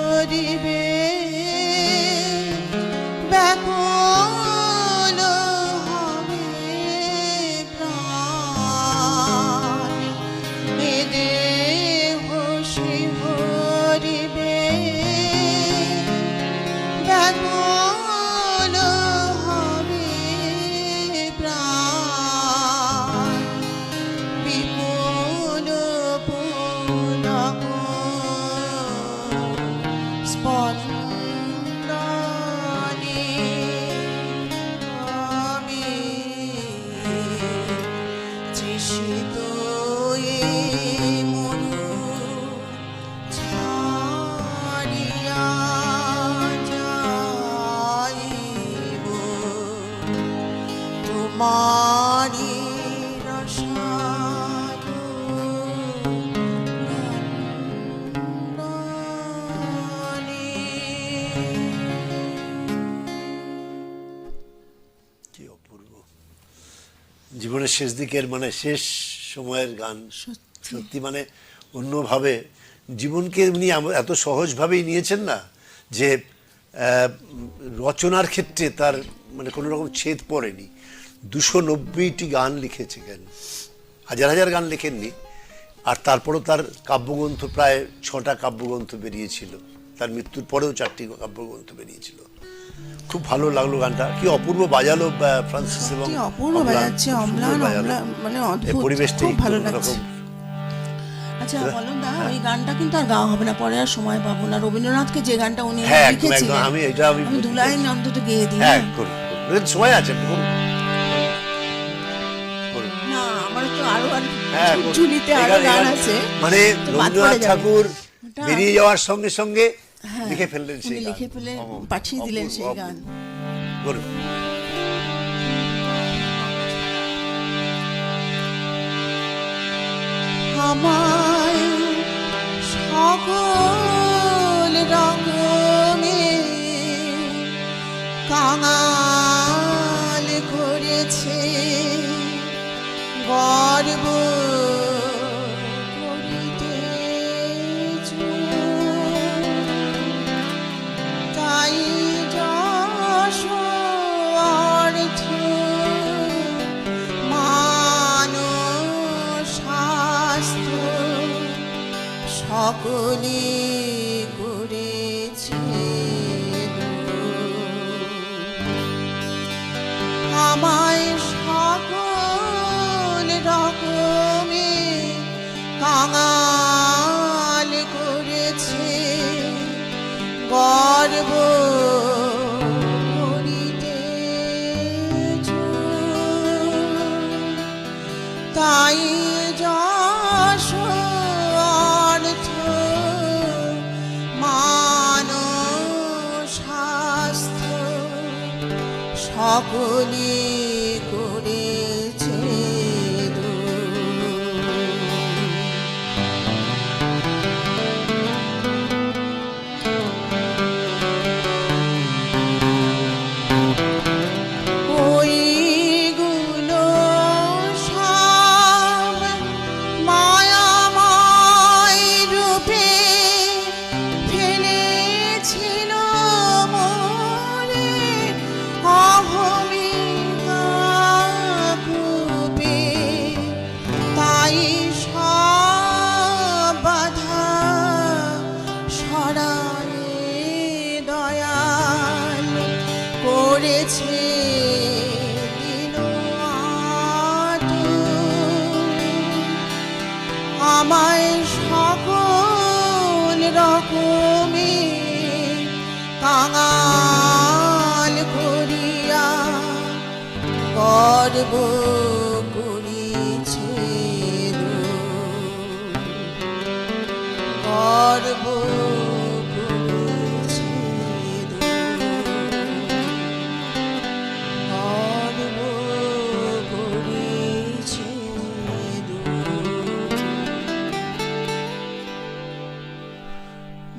মরু ছাড়িয়া যাইব তোমারি রসায়ন কি অপূর্ব জীবনের শেষ দিকের মানে শেষ সময়ের গান সত্যি মানে অন্যভাবে জীবনকে উনি এত সহজভাবেই নিয়েছেন না যে রচনার ক্ষেত্রে তার মানে কোনো রকম ছেদ পড়েনি 290টি গান লিখেছিলেন হাজার হাজার গান লেখেননি আর তারপরও তার কাব্যগ্রন্থ প্রায় 6টা কাব্যগ্রন্থ বেরিয়েছিল তার মৃত্যুর পরেও 4টি কাব্যগ্রন্থ বেরিয়েছিল খুব ভালো লাগলো গানটা কি অপূর্ব বাজালো ফ্রান্সিস এবং সত্যি অপূর্ব বাজাচ্ছে অম্লান মানে এই অদ্ভুত পরিবেশটাই খুব ভালো লাগছে রকম আচ্ছা বলুন দা ওই গানটা কিন্তু আর গাওয়া হবে না পরে আর সময় পাবো না রবীন্দ্রনাথকে যে গানটা উনি হ্যাঁ একদম লিখেছিলেন একদম আমি এটা আমি দু লাইন অন্তত গেয়ে দিই হ্যাঁ হ্যাঁ? করুন সময় আছে আপনি করুন করুন না আমার তো আরো আর হ্যাঁ ঝুলিতে আরো গান আছে মানে তো বাদ পড়ে রবীন্দ্রনাথ যাবে। ঠাকুর ওটা- বেরিয়ে যাওয়ার সঙ্গে সঙ্গে হ্যাঁ, লিখে ফেললেন উনি সেই গান লিখে ফেলে অপূর্ব, পাঠিয়ে দিলেন অপূর্ব, সেই অপূর্ব। গান করুন আমায় সকল রকমে কাঙাল করেছে গর্ব করিতেছ তাই যশ অর্থ মান শাস্ত্র সকলে করেছে আমায় সকল রকমে কাঙাল করেছে গর্ব করিতেছ তাই যশ অর্থ মান শাস্ত্র সকলে করেছে ওইগুলো সব মায়াময় রূপে ফেলেছিল মোরে অহমিকা কূপে তাই সব বাধা সরায়ে দয়াল করেছে দিন আমায় সকল রকমে কাঙাল করিয়া গর্ব করিছে গর্ব করিছে গর্ব করিছে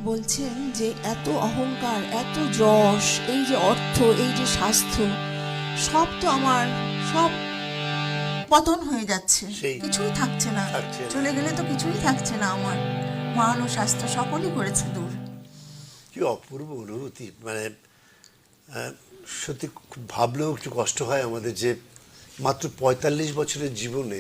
বলছেন যে এত অহংকার এত যশ এই যে অর্থ এই যে স্বাস্থ্য সব তো আমার সব পতন হয়ে যাচ্ছে সেই। কিছুই থাকছে না থাকছে না। চলে গেলে তো কিছুই থাকছে না আমার মান ও স্বাস্থ্য সকলই করেছে দূর কি অপূর্ব অনুভূতি মানে সত্যি খুব ভাবলেও একটু কষ্ট হয় আমাদের যে মাত্র 45 বছরের জীবনে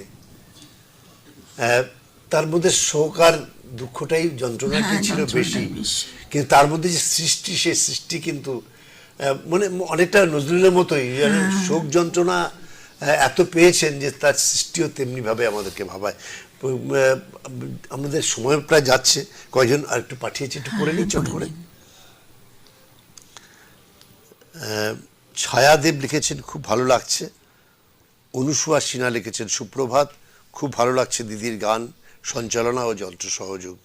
তার মধ্যে শোক আর দুঃখটাই যন্ত্রণাটাই হ্যাঁ, ছিল যন্ত্রণাটাই বেশি বেশি। কিন্তু তার মধ্যে যে সৃষ্টি সেই সৃষ্টি কিন্তু মানে অনেকটা নজরুলের মতোই যেন শোক যন্ত্রণা এত পেয়েছেন যে তার সৃষ্টিও তেমনি ভাবে আমাদেরকে ভাবায় আমাদের সময় প্রায় যাচ্ছে কয়জন আর একটু পাঠিয়েছি একটু করে নিই চট করে ছায়াদেব লিখেছেন খুব ভালো লাগছে অনুসুয়া সিনহা লিখেছেন সুপ্রভাত খুব ভালো লাগছে দিদির গান সঞ্চালনা ও যন্ত্র সহযোগ।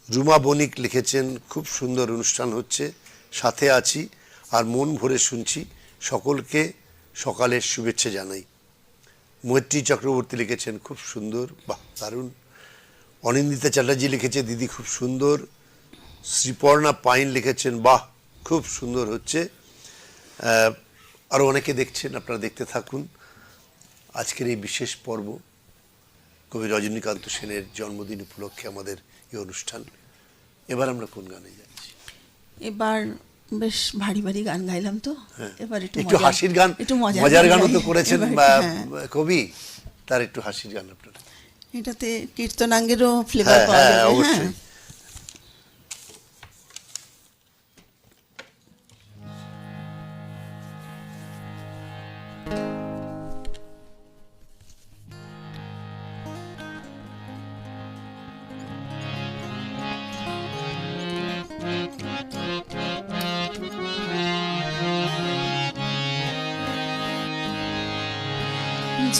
রুমা বণিক লিখেছেন, খুব সুন্দর অনুষ্ঠান হচ্ছে, সাথে আছি আর মন ভরে শুনছি, সকলকে সকালের শুভেচ্ছা জানাই। মৈত্রী চক্রবর্তী লিখেছেন, খুব সুন্দর, বাহ দারুণ। অনিন্দিতা চ্যাটার্জি লিখেছে, দিদি খুব সুন্দর। শ্রীপর্ণা পাইন লিখেছেন, বাহ খুব সুন্দর হচ্ছে। আরও অনেকে দেখছেন, আপনারা দেখতে থাকুন আজকের এই বিশেষ পর্ব, কবি রজনীকান্ত সেনের জন্মদিন উপলক্ষে আমাদের এই অনুষ্ঠান। এবার আমরা কোন গানে যাচ্ছি? এবার বেশ ভারী ভারী গান গাইলাম তো, এবার একটু মজার- হাসির গান, একটু মজার গানও তো গাই। করেছেন এবার হ্যাঁ, কবি, তার একটু হাসির গান আপনারা। এটাতে কীর্তনাঙ্গেরও ফ্লেভার পাওয়া হ্যাঁ, যাবে। অবশ্যই।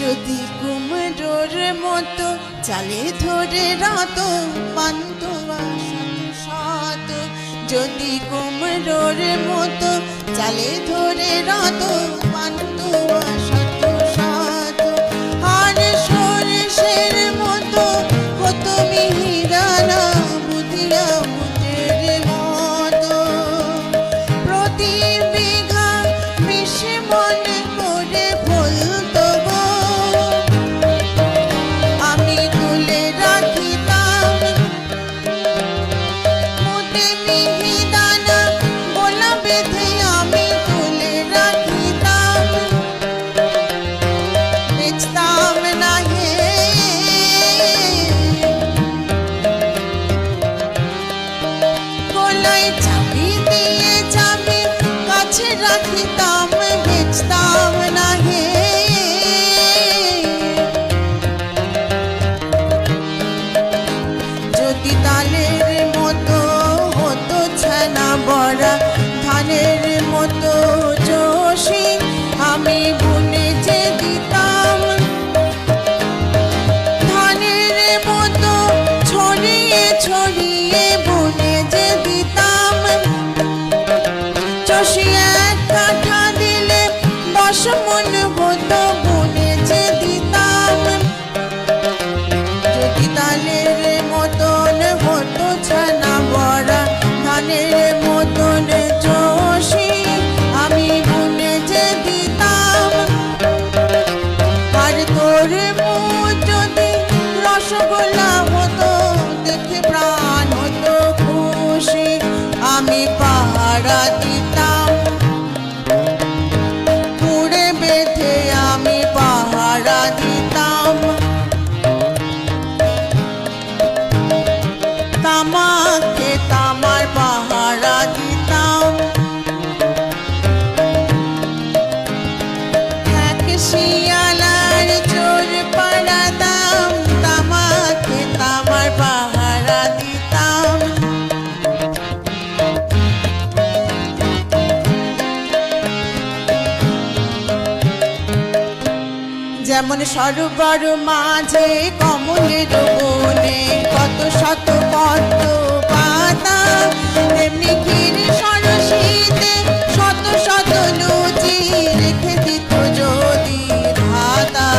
যদি কুমড়োর মতো চালে ধরে রাত পান্ত শত, যদি কুমড়োর মতো চালে ধরে রাত পান্ত শত শত, আর সরষের মতো কত মিহিরানা বুধিয়া বুটের মতো, প্রতি বিঘা বিষ মনে করে ফলতো গো, আমি তুলে রাখিতাম মোটে মিহিদানা গোলা বেঁধে, আমি তুলে রাখিতাম, বেচতাম না হে, গলায় চাবি দিয়ে চাবি কাছে রাখিতাম, বেচতাম না হে, যদি তালের মতো হতো ছানা বড়া, ধানের মতো চষি আমি বুনে যে দিতাম, ধানের মতো ছড়িয়ে ছড়িয়ে বুনে যে দিতাম, চষি এক কাঠা দিলে 10 মণ হতো বুনে যে দিতাম, যদি তালের মতন হতো ছানা বড়া, ধানের মতন চষি আমি বুনে যে দিতাম, আর তোর মুখ যদি রসগোল্লা হতো, দেখে প্রাণ হতো খুশি, আমি পাহারা দিতাম, পুড়ে বেঁধে আমি পাহারা দিতাম, তামাকে তামার পাহারা দিতাম, এক শিয়ালার চোর পাড়াতাম, তামাকে তামার পাহারা দিতাম, যেমন সরোবর মাঝে কমলের বনে কত শত পদ্ম পাতা, তেমনি ক্ষীর সরসীতে শত শত লুচি রেখে দিত যদি ধাতা,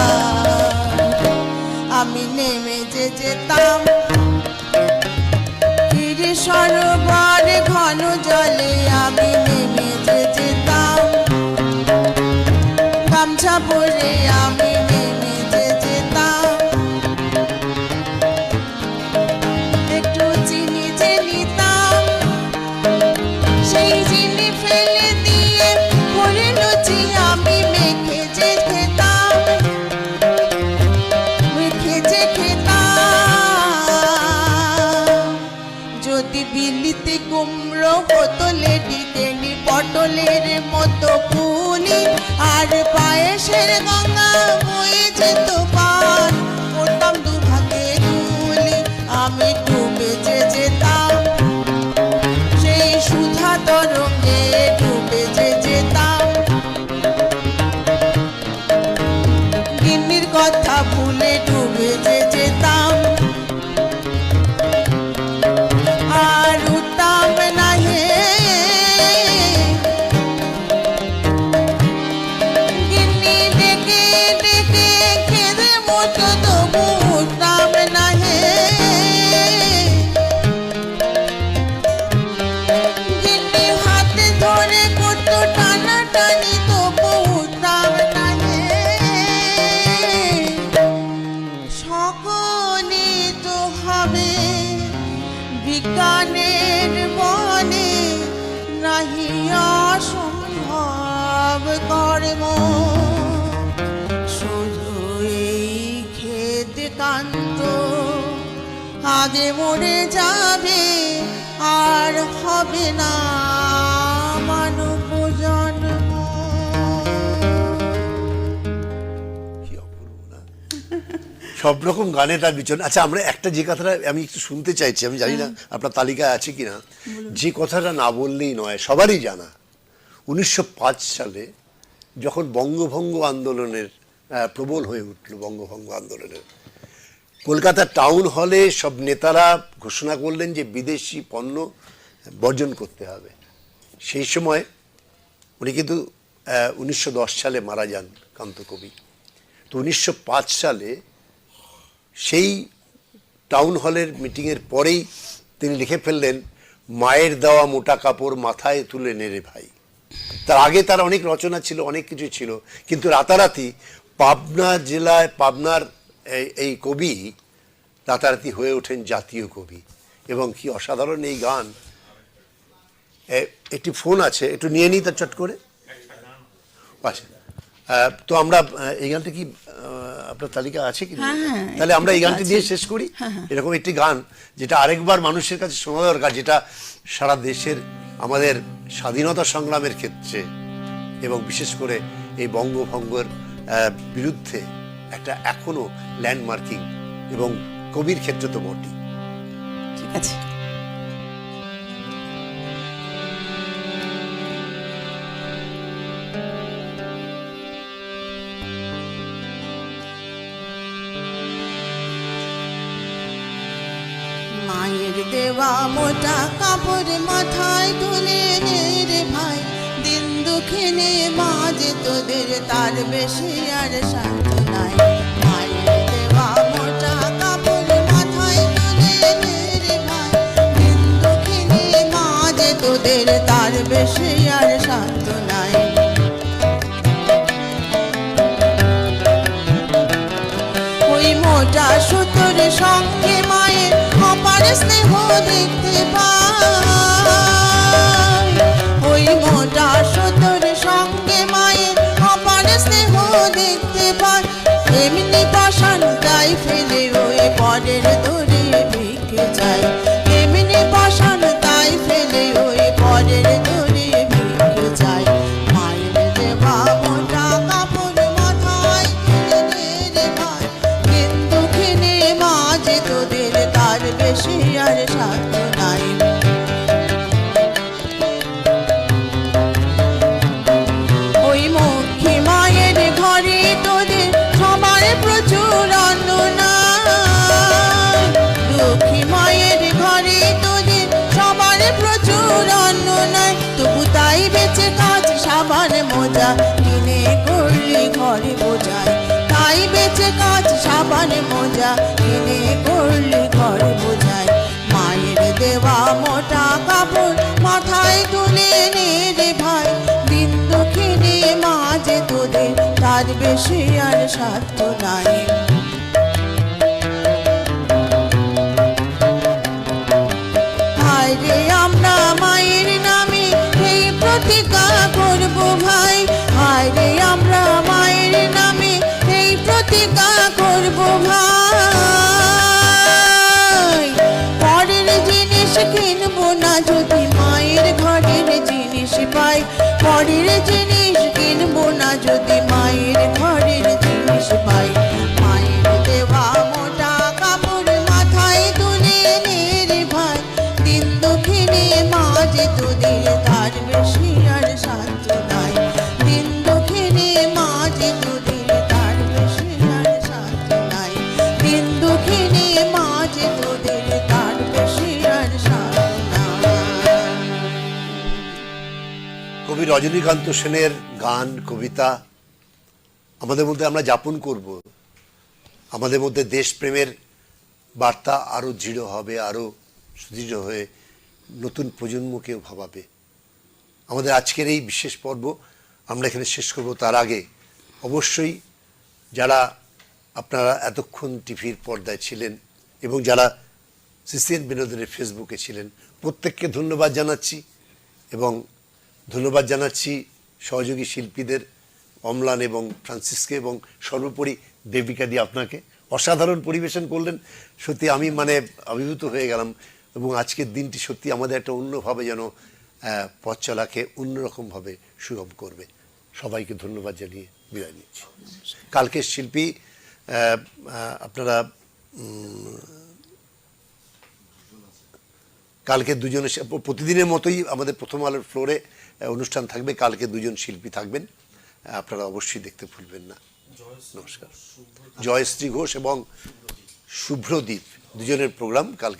আমি নেমে যে যেতাম ক্ষীর সরোবর ঘন জলে, আমি নেমে যে যেতাম, গামছা পরে আমি নেমে যে যেতাম, একটু চিনি যে নিতাম, সেই চিনি ফেলে দিয়ে করে লুচি আমি মেখে যে খেতাম, মেখে যে খেতাম, যদি বিলিতি কুমড়ো হতো লেডি কেনি পটলের মতো পুলি, আর পায়েসের গঙ্গা বয়ে যেত পান, করতাম দুভাগে তুলি, আমি ডুবে যে যেতাম, সেই সুধা তরঙ্গে ডুবে যে যেতাম, গিন্নির কথা ভুলে ডুবে যে যেতাম, আগে মরে যাবে আর হবে না মানব জন্ম। কি অপূর্ব না? সব রকম গানে তার বিচরণ। আচ্ছা, আমরা একটা যে কথাটা আমি একটু শুনতে চাইছি, আমি জানি না আপনার তালিকায় আছে কিনা, যে কথাটা না বললেই নয়, সবারই জানা। 1905 সালে যখন বঙ্গভঙ্গ আন্দোলনের প্রবল হয়ে উঠল, বঙ্গভঙ্গ আন্দোলনের কলকাতা টাউন হলে সব নেতারা ঘোষণা করলেন যে বিদেশি পণ্য বর্জন করতে হবে। সেই সময় উনি কিন্তু 1910 সালে মারা যান কান্তকবি। তো 1905 সালে সেই টাউন হলের মিটিংয়ের পরেই তিনি লিখে ফেললেন, মায়ের দেওয়া মোটা কাপড় মাথায় তুলে নেড়ে ভাই। তার আগে তার অনেক রচনা ছিল, অনেক কিছু ছিল, কিন্তু রাতারাতি পাবনা জেলায়, পাবনার এই কবি রাতারাতি হয়ে ওঠেন জাতীয় কবি। এবং কি অসাধারণ এই গান। একটি ফোন আছে, একটু নিয়ে নিই তার চট করে। আচ্ছা, তো আমরা এই গানটা কি আপনার তালিকা আছে কি? তাহলে আমরা এই গানটি দিয়ে শেষ করি। এরকম একটি গান যেটা আরেকবার মানুষের কাছে শোনা দরকার, যেটা সারা দেশের আমাদের স্বাধীনতা সংগ্রামের ক্ষেত্রে এবং বিশেষ করে এই বঙ্গভঙ্গের বিরুদ্ধে একটা এখনো ল্যান্ডমার্কিং, এবং কবির ক্ষেত্রে তো বটেই। ঠিক আছে। মায়ের দেওয়া মোটা কাপড় মাথায় তুলে নে রে ভাই, দিন দুঃখিনী মাঝ তোদের তার বেশি আর শান্ত নাই। মায়ের দেওয়া মোটা কাপড় মাথায় তুলে নে রে ভাই, দিন দুঃখিনী মাঝ তোদের তার বেশি আর শান্ত নাই। ওই মোটা সুতোর সঙ্গে মায়ের অপার স্নেহ দেখতে পাই, ওই মোটা সুতোর সঙ্গে মায়ের অপার স্নেহ দেখতে পাই। এমনি পাষাণ তাই ফেলে ওই পরের দরে ভিক্ষে চাই, এমনি পাষাণ তাই ফেলে ওই পরের দরে ভিক্ষে চাই। মায়ের দেওয়া মোটা কাপড় মাথায় তুলে নে রে ভাই, দিন দুঃখিনী মাঝে তোদের তার বেশি আর শান্ত নাই। ওই মক্ষী মায়ের ঘরে তোদের সবার প্রচুর অন্ন নাই, লক্ষ্মী মায়ের ঘরে তোদের সবার প্রচুর অন্ন নাই। তবু তাই বেঁচে কাজ সাবান মোজা কিনে করলি ঘরে বোঝায়, তাই বেঁচে কাজ সাবান মোজা কিনে করলি ঘরে বোঝায়। মায়ের দেওয়া মোটা কাপড় মাথায় তুলে নে রে ভাই, দিন দুঃখিনী মাঝে তোদের তার বেশি আর সাধ্য নাই। হায় রে আমরা মায়ের নামে এই প্রতিজ্ঞা করব ভাই, হায় রে আমরা মায়ের নামে এই প্রতিজ্ঞা করব ভাই। পরের জিনিস কিনবো না যদি মায়ের ঘরের জিনিস পাই, পরের জিনিস কিনবো না যদি মায়ের ঘরের জিনিস পাই। মায়ের দেওয়া মোটা কাপড় মাথায় তুলে নে রে ভাই, দিন দুঃখিনী মাঝে তোদের তার বেশি আর শান্ত নাই। দিন দুঃখিনী মাঝে তোদের তার বেশি আর শান্ত নাই। দিন দুঃখিনী মাঝে তোদের তার বেশি আর শান্ত নাই। কবি রজনীকান্ত সেনের গান, কবিতা আমাদের মধ্যে আমরা যাপন করব। আমাদের মধ্যে দেশপ্রেমের বার্তা আরও দৃঢ় হবে, আরও সুদৃঢ় হয়ে নতুন প্রজন্মকেও ভাবাবে। আমাদের আজকের এই বিশেষ পর্ব আমরা এখানে শেষ করব। তার আগে অবশ্যই যারা আপনারা এতক্ষণ টিভির পর্দায় ছিলেন এবং যারা সিসিএন বিনোদনের ফেসবুকে ছিলেন, প্রত্যেককে ধন্যবাদ জানাচ্ছি। এবং ধন্যবাদ জানাচ্ছি সহযোগী শিল্পীদের অম্লান এবং ফ্রান্সিসকে, এবং সর্বোপরি দেবিকা দি আপনাকে অসাধারণ পরিবেশন করলেন, সত্যি আমি মানে অভিভূত হয়ে গেলাম। এবং আজকের দিনটি সত্যি আমাদের একটা অন্যভাবে যেন পথ চলাকে অন্যরকমভাবে সুগম করবে। সবাইকে ধন্যবাদ জানিয়ে বিদায় নিচ্ছি। কালকের শিল্পী আপনারা কালকে দুজনে প্রতিদিনের মতোই আমাদের প্রথম আলোর ফ্লোরে অনুষ্ঠান থাকবে। কালকে দুজন শিল্পী থাকবেন, আপনারা অবশ্যই দেখতে ভুলবেন না। নমস্কার। জয়শ্রী ঘোষ এবং শুভ্রদীপ দুজনের প্রোগ্রাম কালকে